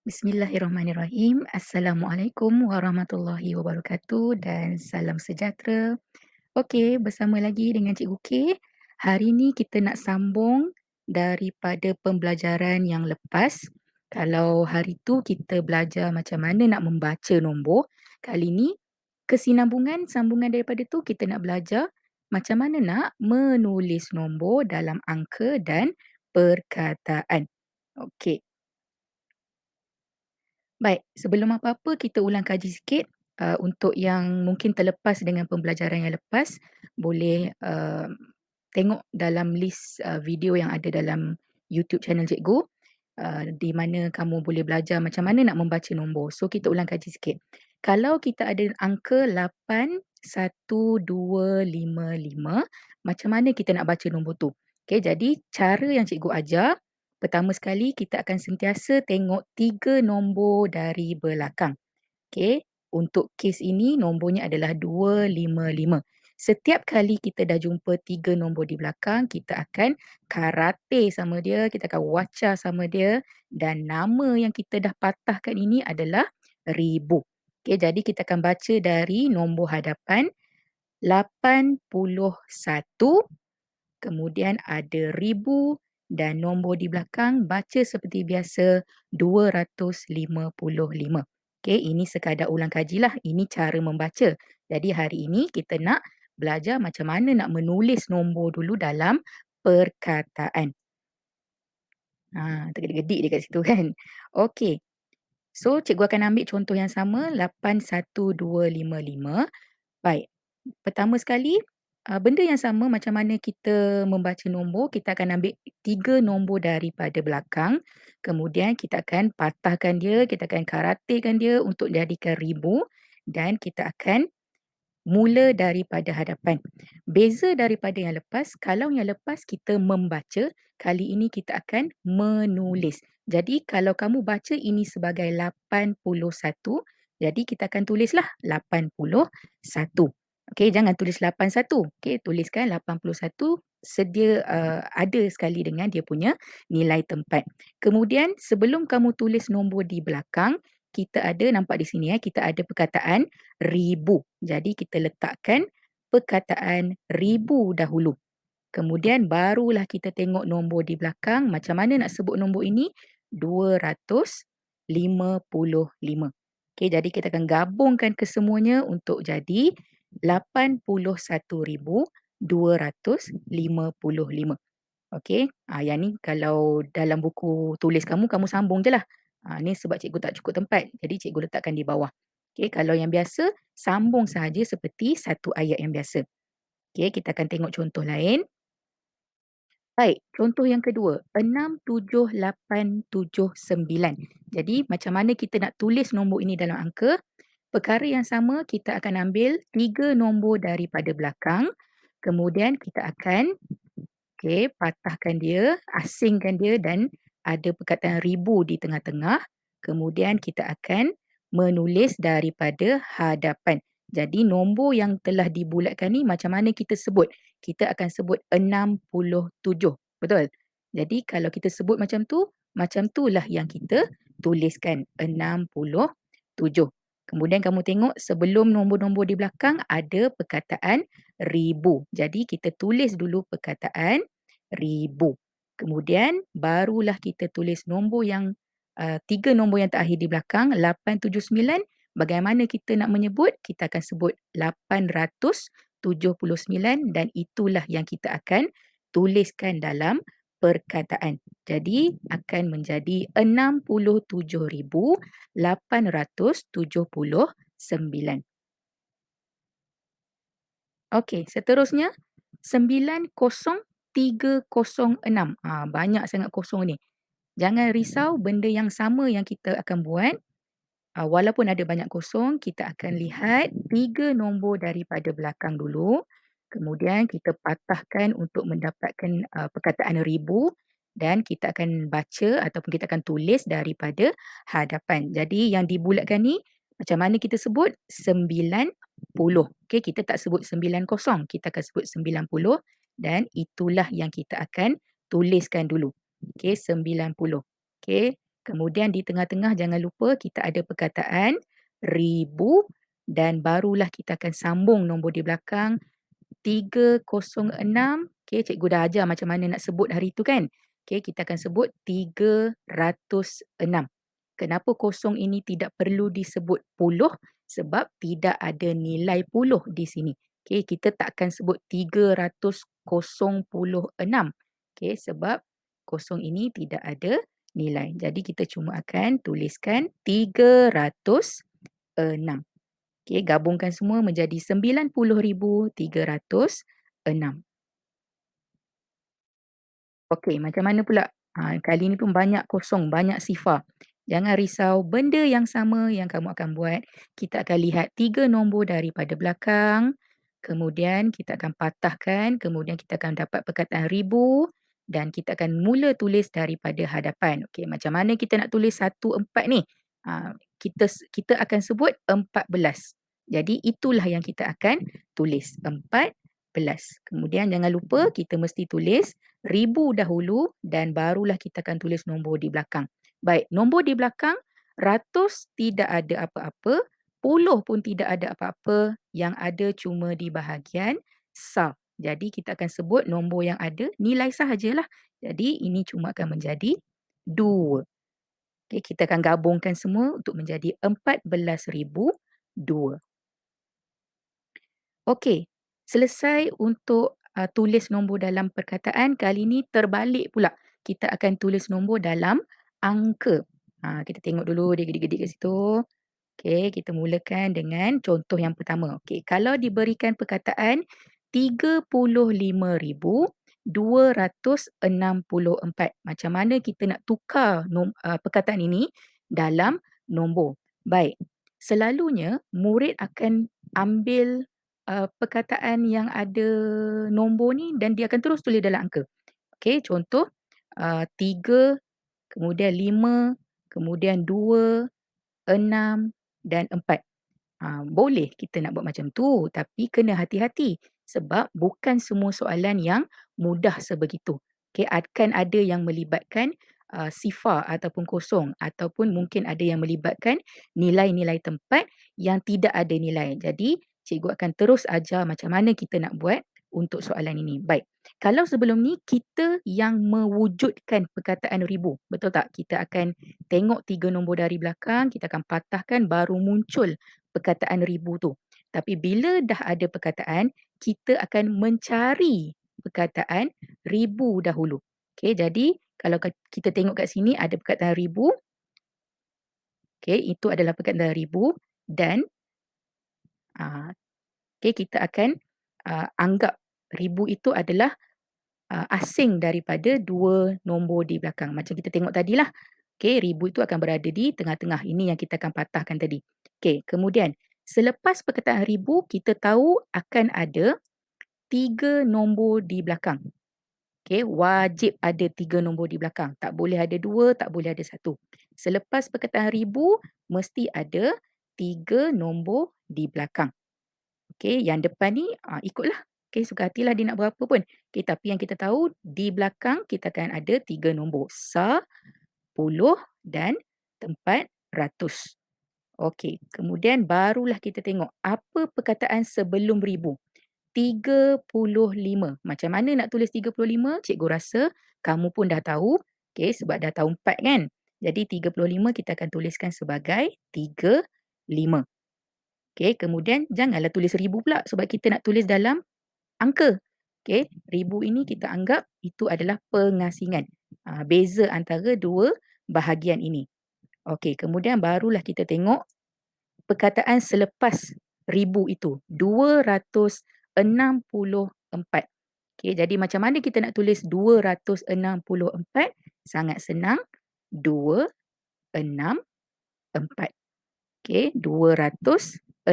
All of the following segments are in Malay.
Bismillahirrahmanirrahim. Assalamualaikum warahmatullahi wabarakatuh dan salam sejahtera. Okey, bersama lagi dengan Cikgu K. Hari ni kita nak sambung daripada pembelajaran yang lepas. Kalau hari tu kita belajar macam mana nak membaca nombor, kali ni kesinambungan sambungan daripada tu kita nak belajar macam mana nak menulis nombor dalam angka dan perkataan. Okey. Baik, sebelum apa-apa kita ulang kaji sikit, untuk yang mungkin terlepas dengan pembelajaran yang lepas, boleh, tengok dalam list, video yang ada dalam YouTube channel cikgu, di mana kamu boleh belajar macam mana nak membaca nombor. So, kita ulang kaji sikit. Kalau kita ada angka 81255, macam mana kita nak baca nombor tu? Okey, jadi cara yang cikgu ajar, pertama sekali kita akan sentiasa tengok 3 nombor dari belakang. Okey, untuk kes ini nombornya adalah 255. Setiap kali kita dah jumpa 3 nombor di belakang, kita akan karate sama dia, kita akan waca sama dia dan nama yang kita dah patahkan ini adalah ribu. Okey, jadi kita akan baca dari nombor hadapan 81. Kemudian ada ribu dan nombor di belakang baca seperti biasa 255. Okey, ini sekadar ulang kajilah. Ini cara membaca. Jadi hari ini kita nak belajar macam mana nak menulis nombor dulu dalam perkataan. Tergedik-gedik dia kat situ kan. Okey. So, cikgu akan ambil contoh yang sama 81255. Baik. Pertama sekali, benda yang sama macam mana kita membaca nombor, kita akan ambil 3 nombor daripada belakang. Kemudian kita akan patahkan dia, kita akan karatekan dia untuk jadikan ribu dan kita akan mula daripada hadapan. Beza daripada yang lepas, kalau yang lepas kita membaca, kali ini kita akan menulis. Jadi kalau kamu baca ini sebagai 81, jadi kita akan tulislah 81. Okey, jangan tulis 81. Okey, tuliskan 81 sedia ada sekali dengan dia punya nilai tempat. Kemudian sebelum kamu tulis nombor di belakang, kita ada nampak di sini kita ada perkataan ribu. Jadi kita letakkan perkataan ribu dahulu. Kemudian barulah kita tengok nombor di belakang. Macam mana nak sebut nombor ini? 255. Okey, jadi kita akan gabungkan kesemuanya untuk jadi 81,255. Okey, yang ni kalau dalam buku tulis kamu, kamu sambung je lah. Ni sebab cikgu tak cukup tempat, jadi cikgu letakkan di bawah. Okey, kalau yang biasa, sambung sahaja seperti satu ayat yang biasa. Okey, kita akan tengok contoh lain. Baik, contoh yang kedua, 67879. Jadi, macam mana kita nak tulis nombor ini dalam angka? Perkara yang sama, kita akan ambil 3 nombor daripada belakang. Kemudian kita akan patahkan dia, asingkan dia dan ada perkataan ribu di tengah-tengah. Kemudian kita akan menulis daripada hadapan. Jadi nombor yang telah dibulatkan ni macam mana kita sebut? Kita akan sebut 67. Betul? Jadi kalau kita sebut macam itulah yang kita tuliskan 67. Kemudian kamu tengok sebelum nombor-nombor di belakang ada perkataan ribu. Jadi kita tulis dulu perkataan ribu. Kemudian barulah kita tulis nombor yang 3 nombor yang terakhir di belakang 879. Bagaimana kita nak menyebut? Kita akan sebut 879 dan itulah yang kita akan tuliskan dalam perkataan. Jadi akan menjadi 67,879. Okey, seterusnya 90,306. Banyak sangat kosong ni. Jangan risau, benda yang sama yang kita akan buat. Walaupun ada banyak kosong, kita akan lihat 3 nombor daripada belakang dulu. Kemudian kita patahkan untuk mendapatkan perkataan ribu dan kita akan baca ataupun kita akan tulis daripada hadapan. Jadi yang dibulatkan ni macam mana kita sebut? 90. Okey, kita tak sebut 90, kita akan sebut 90 dan itulah yang kita akan tuliskan dulu. Okey, 90. Okey. Kemudian di tengah-tengah jangan lupa kita ada perkataan ribu dan barulah kita akan sambung nombor di belakang 306. Okey, cikgu dah ajar macam mana nak sebut hari tu kan. Okey, kita akan sebut 306. Kenapa kosong ini tidak perlu disebut puluh? Sebab tidak ada nilai puluh di sini. Okey, kita tak akan sebut 306. Okey, sebab kosong ini tidak ada nilai. Jadi kita cuma akan tuliskan 306. Okey, gabungkan semua menjadi 90,306. Okey, macam mana pula? Kali ni pun banyak kosong, banyak sifar. Jangan risau, benda yang sama yang kamu akan buat. Kita akan lihat 3 nombor daripada belakang, kemudian kita akan patahkan, kemudian kita akan dapat perkataan ribu dan kita akan mula tulis daripada hadapan. Okey, macam mana kita nak tulis 14 ni? Kita akan sebut 14. Jadi itulah yang kita akan tulis, 14. Kemudian jangan lupa kita mesti tulis ribu dahulu dan barulah kita akan tulis nombor di belakang. Baik, nombor di belakang, ratus tidak ada apa-apa, puluh pun tidak ada apa-apa, yang ada cuma di bahagian sah. Jadi kita akan sebut nombor yang ada nilai sahajalah. Jadi ini cuma akan menjadi 2. Okey, kita akan gabungkan semua untuk menjadi 14,002. Okey, selesai untuk, tulis nombor dalam perkataan, kali ni terbalik pula. Kita akan tulis nombor dalam angka. Kita tengok dulu dia gedik-gedik kat situ. Okey, kita mulakan dengan contoh yang pertama. Okey, kalau diberikan perkataan 35,264. Macam mana kita nak tukar perkataan ini dalam nombor? Baik, selalunya murid akan ambil perkataan yang ada nombor ni dan dia akan terus tulis dalam angka. Okey, contoh 3, kemudian 5, kemudian 2, 6 dan 4. Boleh kita nak buat macam tu, tapi kena hati-hati sebab bukan semua soalan yang mudah sebegitu. Okey, akan ada yang melibatkan sifar ataupun kosong ataupun mungkin ada yang melibatkan nilai-nilai tempat yang tidak ada nilai. Jadi, cikgu akan terus ajar macam mana kita nak buat untuk soalan ini. Baik. Kalau sebelum ni kita yang mewujudkan perkataan ribu, betul tak? Kita akan tengok 3 nombor dari belakang, kita akan patahkan baru muncul perkataan ribu tu. Tapi bila dah ada perkataan, kita akan mencari perkataan ribu dahulu. Okey, jadi kalau kita tengok kat sini ada perkataan ribu. Okey, itu adalah perkataan ribu dan ah, okey, kita akan anggap ribu itu adalah asing daripada 2 nombor di belakang. Macam kita tengok tadilah. Okey, ribu itu akan berada di tengah-tengah. Ini yang kita akan patahkan tadi. Okey, kemudian selepas perkataan ribu, kita tahu akan ada 3 nombor di belakang. Okey, wajib ada 3 nombor di belakang. Tak boleh ada 2, tak boleh ada 1. Selepas perkataan ribu, mesti ada 3 nombor di belakang. Okey, yang depan ni ikutlah. Okey, suka hatilah dia nak berapa pun. Okey, tapi yang kita tahu di belakang kita akan ada 3 nombor. Sa, puluh dan tempat ratus. Okey, kemudian barulah kita tengok apa perkataan sebelum ribu. 35. Macam mana nak tulis 35? Cikgu rasa kamu pun dah tahu. Okey, sebab dah tahu 4 kan. Jadi 35 kita akan tuliskan sebagai 35. Okey, kemudian janganlah tulis ribu pula sebab kita nak tulis dalam angka. Okey, ribu ini kita anggap itu adalah pengasingan. Beza antara dua bahagian ini. Okey, kemudian barulah kita tengok perkataan selepas ribu itu. 264. Okey, jadi macam mana kita nak tulis 264? Sangat senang. 264. Okey, 264.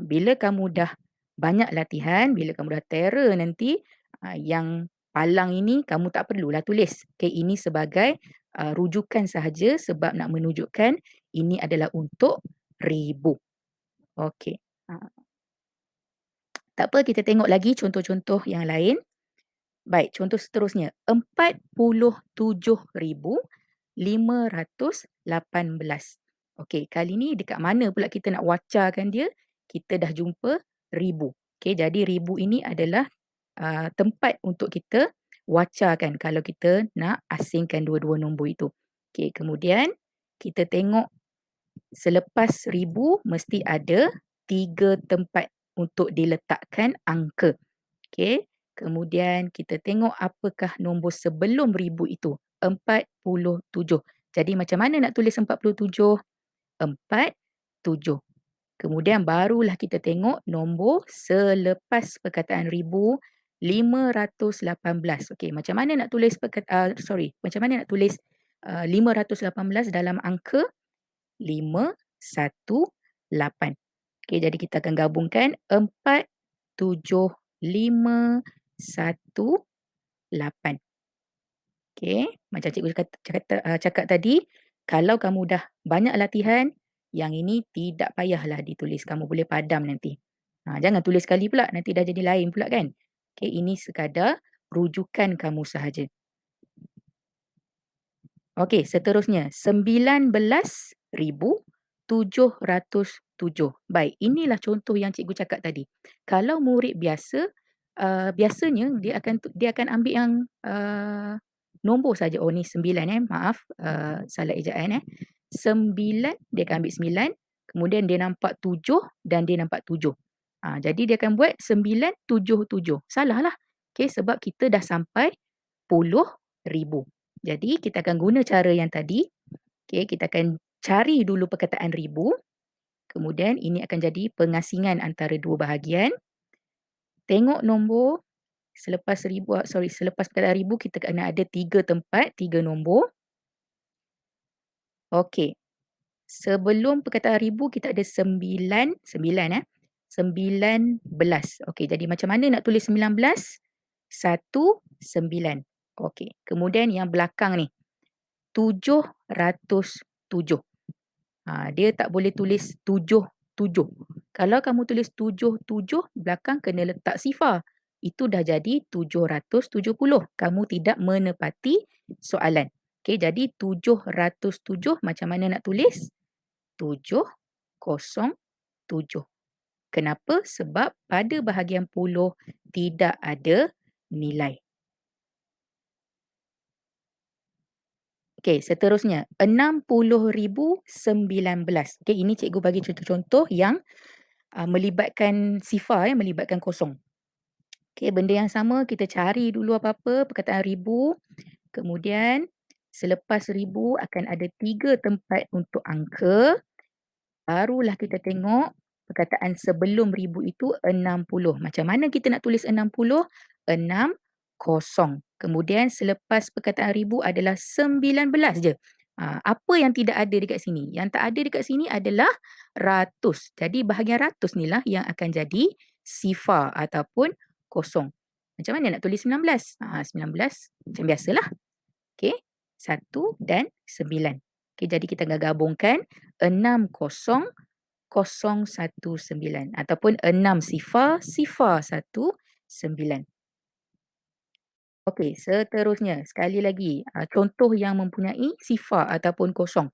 Bila kamu dah banyak latihan, bila kamu dah terror nanti, yang palang ini kamu tak perlulah tulis. Okey, ini sebagai rujukan sahaja sebab nak menunjukkan ini adalah untuk ribu. Okey. Tak apa, kita tengok lagi contoh-contoh yang lain. Baik, contoh seterusnya, 47,518. Okey, kali ni dekat mana pula kita nak wacarkan dia? Kita dah jumpa ribu. Okey, jadi ribu ini adalah tempat untuk kita wacarkan kalau kita nak asingkan dua-dua nombor itu. Okey, kemudian kita tengok selepas ribu mesti ada 3 tempat untuk diletakkan angka. Okey, kemudian kita tengok apakah nombor sebelum ribu itu, 47. Jadi macam mana nak tulis 47? 47. Kemudian barulah kita tengok nombor selepas perkataan ribu, 518. Okey, macam mana nak tulis macam mana nak tulis 518 dalam angka 518. Okey, jadi kita akan gabungkan 47,518. Okey, macam cikgu cakap tadi, kalau kamu dah banyak latihan, yang ini tidak payahlah ditulis, kamu boleh padam nanti. Jangan tulis sekali pula, nanti dah jadi lain pula kan. Okey, ini sekadar rujukan kamu sahaja. Okey, seterusnya 19,707. Baik, inilah contoh yang cikgu cakap tadi. Kalau murid biasa, biasanya dia akan ambil yang nombor saja. Oh ni 9 maaf, salah ejaan 9 dia akan ambil 9, kemudian dia nampak 7 dan dia nampak 7. Jadi dia akan buat 977. Salahlah. Okey, sebab kita dah sampai puluh ribu. Jadi kita akan guna cara yang tadi. Okey, kita akan cari dulu perkataan ribu. Kemudian ini akan jadi pengasingan antara dua bahagian. Tengok nombor selepas perkataan ribu kita kena ada 3 tempat, 3 nombor. Okey. Sebelum perkataan ribu kita ada 9, 19. Okey, jadi macam mana nak tulis 19? 19. Okey. Kemudian yang belakang ni 707. Dia tak boleh tulis 77. Kalau kamu tulis 77, belakang kena letak sifar. Itu dah jadi 770. Kamu tidak menepati soalan. Okey, jadi 707 macam mana nak tulis? 707. Kenapa? Sebab pada bahagian puluh tidak ada nilai. Okey, seterusnya 60,019. Okey, ini cikgu bagi contoh-contoh yang melibatkan sifar melibatkan kosong. Okey, benda yang sama kita cari dulu apa-apa perkataan ribu. Kemudian selepas ribu akan ada 3 tempat untuk angka. Barulah kita tengok perkataan sebelum ribu itu 60. Macam mana kita nak tulis 60? 60. Kemudian selepas perkataan ribu adalah 19 je. Apa yang tidak ada dekat sini? Yang tak ada dekat sini adalah ratus. Jadi bahagian ratus ni lah yang akan jadi sifar ataupun kosong. Macam mana nak tulis 19? 19 macam biasalah. Okey, 1 dan 9. Okey, jadi kita akan gabungkan 60,019 ataupun 6 sifar, sifar 1, 9. Okey, seterusnya sekali lagi contoh yang mempunyai sifar ataupun kosong.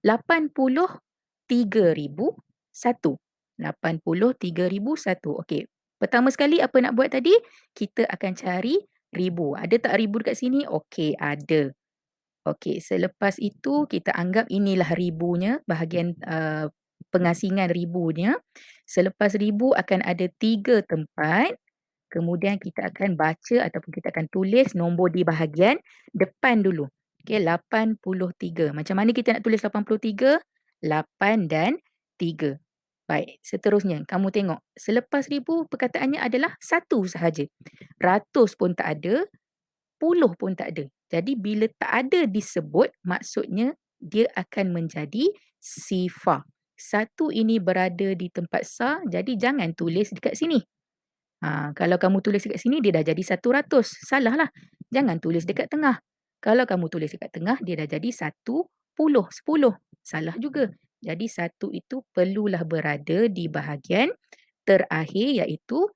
83,001. 83,001. Okey, pertama sekali apa nak buat tadi? Kita akan cari ribu. Ada tak ribu dekat sini? Okey, ada. Okey, selepas itu kita anggap inilah ribunya, bahagian pengasingan ribunya. Selepas ribu akan ada 3 tempat, kemudian kita akan baca ataupun kita akan tulis nombor di bahagian depan dulu. Okey, 83. Macam mana kita nak tulis 83? 8 dan 3. Baik, seterusnya kamu tengok. Selepas ribu perkataannya adalah satu sahaja. Ratus pun tak ada, puluh pun tak ada. Jadi bila tak ada disebut, maksudnya dia akan menjadi sifar. Satu ini berada di tempat sa, jadi jangan tulis dekat sini. Kalau kamu tulis dekat sini, dia dah jadi 100. Salahlah. Jangan tulis dekat tengah. Kalau kamu tulis dekat tengah, dia dah jadi 10. 10. Salah juga. Jadi satu itu perlulah berada di bahagian terakhir iaitu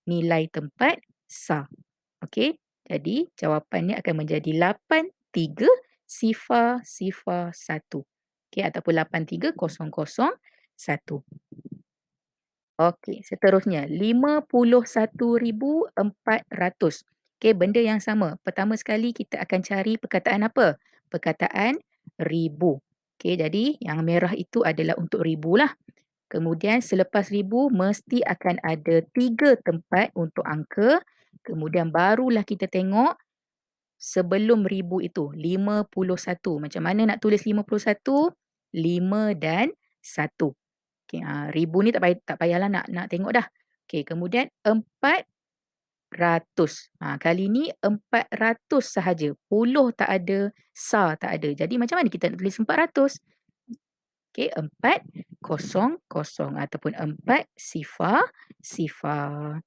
nilai tempat sa. Okey. Jadi jawapannya akan menjadi 83 sifar sifar 1. Okey, ataupun 83001. Okey, seterusnya 51,400. Okey, benda yang sama. Pertama sekali kita akan cari perkataan apa? Perkataan ribu. Okey, jadi yang merah itu adalah untuk ribu lah. Kemudian selepas ribu mesti akan ada 3 tempat untuk angka. Kemudian barulah kita tengok sebelum ribu itu, 51. Macam mana nak tulis 51? 5 dan 1. Okey, ribu ni tak payahlah nak tengok dah. Okey, kemudian 400. Kali ni 400 sahaja. Puluh tak ada, sa tak ada. Jadi macam mana kita nak tulis 400? Okey, 400 ataupun 4 sifar sifar.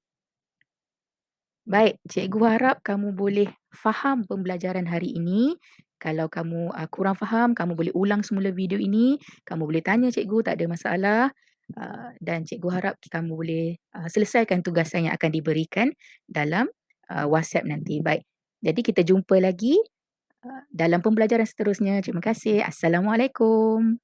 Baik, cikgu harap kamu boleh faham pembelajaran hari ini. Kalau kamu kurang faham, kamu boleh ulang semula video ini. Kamu boleh tanya cikgu, tak ada masalah. Dan cikgu harap kamu boleh selesaikan tugasan yang akan diberikan dalam WhatsApp nanti. Baik, jadi kita jumpa lagi dalam pembelajaran seterusnya. Terima kasih. Assalamualaikum.